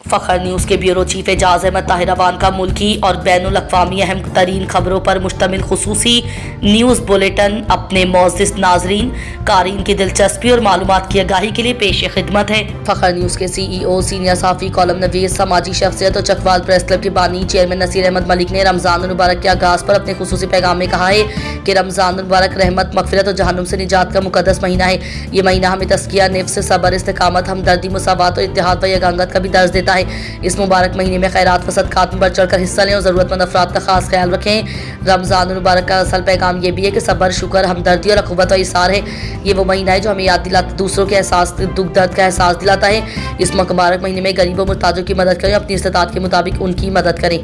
फखर news के bureau chief Ejaz Ahmad Tahir Awan का मुल्की और बैनुल अक़वामी अहम तरीन खबरों पर मुश्तमिल खुसूसी न्यूज़ बुलेटिन अपने मोअज़्ज़िज़ नाज़रीन कारीन की दिलचस्पी और मालूमात की आगाही के लिए पेश खिदमत है। फखर न्यूज़ के CEO सीनियर सहाफ़ी कॉलम नवीस समाजी शख्सियत और चकवाल प्रेस क्लब के बानी चेयरमैन नसीर अहमद मलिक ने रमज़ान मुबारक के आगाज़ पर अपने खुसूसी पैगाम में कहा है कि रमज़ान मुबारक रहमत, मग़फ़िरत और जहन्नुम से निजात का मुक़द्दस महीना है। ये महीना हमें तज़किया, नफ्स, सब्र, इस्तिक़ामत, हमदर्दी, मुसावात और इत्तेहाद व यगांगत का भी दर्ज देता है। इस मुबारक महीने में खैरात व सदक़ात में बढ़ चढ़कर हिस्सा लें और ज़रूरतमंद अफराद का खास ख्याल रखें। रमज़ान मुबारक का असल पैगाम ये भी है कि सब्र, शुक्र, हमदर्दी और अख़ुवत व इसार है। ये वो महीना है जो हमें याद दिलाता, दूसरों के एहसास, दुख दर्द का एहसास दिलाता है। इस मुबारक महीने में गरीबों मुहताजों की मदद करें, अपनी इस्तिताअत के मुताबिक उनकी मदद करें।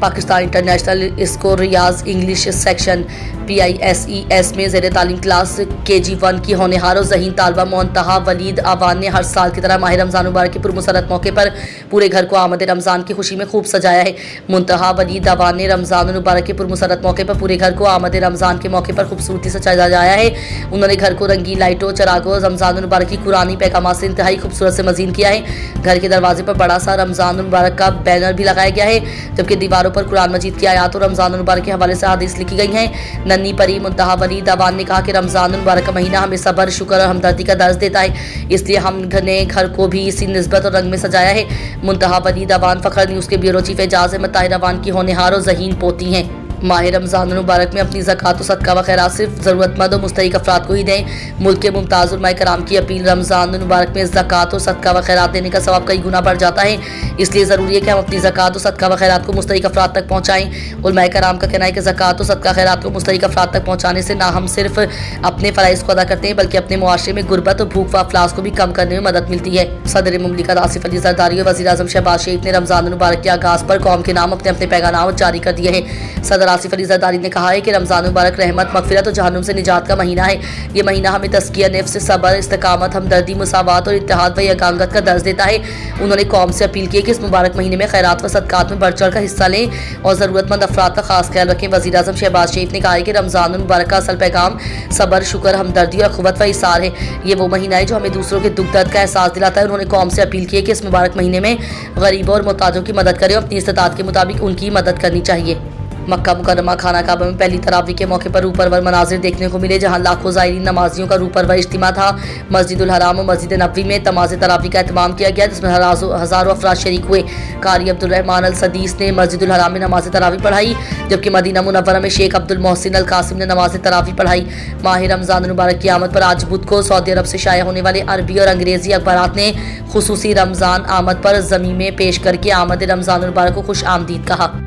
पाकिस्तान इंटरनेशनल स्कूल रियाज इंग्लिश सेक्शन PISES में ज़ेर तालीम क्लास KG1 की होनहार और ज़हीन तालबा मुंतहा वलीद आवान ने हर साल की तरह माह रमज़ान मुबारक के पुरमसरत मौके पर पूरे घर को आमद रमज़ान की खुशी में खूब सजाया है। मुंतहा वलीद आवान ने रमज़ान मुबारक के पुरमसरत मौके पर पूरे घर को आमद रमज़ान के मौके पर खूबसूरती से सजाया है। उन्होंने घर को रंगीन लाइटों, चरागों, रमज़ान मुबारक की कुरानी पैगाम से इंतहाई खूबसूरत से मज़ीन किया है। घर के दरवाजे पर बड़ा सा रमज़ान मुबारक का बैनर भी लगाया गया है, जबकि दीवारों पर कुरान मजीद की आयात और रमज़ान मुबारक के हवाले से हदीस लिखी गई हैं। नन्ही परी मुंतहा वलीद आवान ने कहा कि रमज़ान मुबारक का महीना हमें सब्र, शुक्र और हमदर्दी का दर्ज देता है, इसलिए हमने घर को भी इसी निस्बत और रंग में सजाया है। मुंतहा वलीद आवान फखर न्यूज़ के ब्यूरो चीफ एजाज अहमद ताहिर अवान की होनहार और ज़हीन पोती हैं। माह रमज़ान मुबारक में अपनी ज़कात और सदका व खैरात सिर्फ ज़रूरतमंद और मुस्तहिक़ अफराद को ही दें। मुल्क के मुमताज़ उलमाए कराम की अपील, रमज़ान मुबारक में ज़कात और सदका व खैरात देने का सवाब कई गुना बढ़ जाता है, इसलिए ज़रूरी है कि हम अपनी ज़कात और सदका व खैरात को मुस्तहिक़ अफराद तक पहुँचाएँ। उलमाए कराम का कहना है कि ज़कात और सदका खैरात को मुस्तहिक़ अफराद तक पहुँचाने से ना हम सिर्फ अपने फ़राइज़ को अदा करते हैं, बल्कि अपने मुआशरे में गुर्बत और भूख व अफलास को भी कम करने में मदद मिलती है। सदर मुमलिकत आसिफ अली ज़रदारी और वज़ीर आज़म शहबाज शरीफ ने रमज़ान मुबारक के आगाज़ पर कौम के नाम अपने अपने पैगाम जारी कर दिए हैं। सदर आसिफ अली ज़रदारी ने कहा है कि रमज़ान मुबारक रहमत, मग़फ़िरत और जहन्नुम से निजात का महीना है। ये महीना हमें तज़किया, नफ्स, सब्र, इस्तिक़ामत, हमदर्दी, मुसावात और इत्तेहाद व यगांगत का दर्ज देता है। उन्होंने कौम से अपील की कि इस मुबारक महीने में खैरात व सदक़ात में बढ़ चढ़ कर हिस्सा लें और ज़रूरतमंद अफराद का खास ख्याल रखें। वज़ीर आज़म शहबाज शरीफ ने कहा है कि रमज़ान मुबारक का असल पैगाम सब्र, शुक्र, हमदर्दी और अख़ुवत व इसार है। ये वो महीना है जो हमें दूसरों के दुख दर्द का एहसास दिलाता है। उन्होंने कौम से अपील की है कि इस मुबारक महीने में गरीबों और मुहताजों की मदद करें और अपनी इस्तिताअत के मुताबिक उनकी मदद करनी चाहिए। मक्का मुकर्रमा खाना काबा में पहली तरावी के मौके पर रूपरवर मनाजिर देखने को मिले, जहां लाखों ज़ायरीन नमाजियों का रूपरवर इज्तिमा था। मस्जिदुल हराम और मस्जिद नबवी में तमाज़ तरावी का एहतमाम किया गया, जिसमें हज़ारों अफराद शरीक हुए। कारी अब्दुल रहमान अल सदीस ने मस्जिदुल हराम में नमाज तरावी पढ़ाई, जबकि मदीना मुनव्वरा में शेख अब्दुल मोहसिन अल कासिम ने नमाज तरावी पढ़ाई। माह रमज़ान मुबारक की आमद पर आज बुध को सऊदी अरब से शाया होने वाले अरबी और अंग्रेज़ी अखबारात ने खुसूसी रमज़ान आमद पर ज़मीं में पेश करके आमद रमज़ान मुबारक को खुश आमदीद कहा।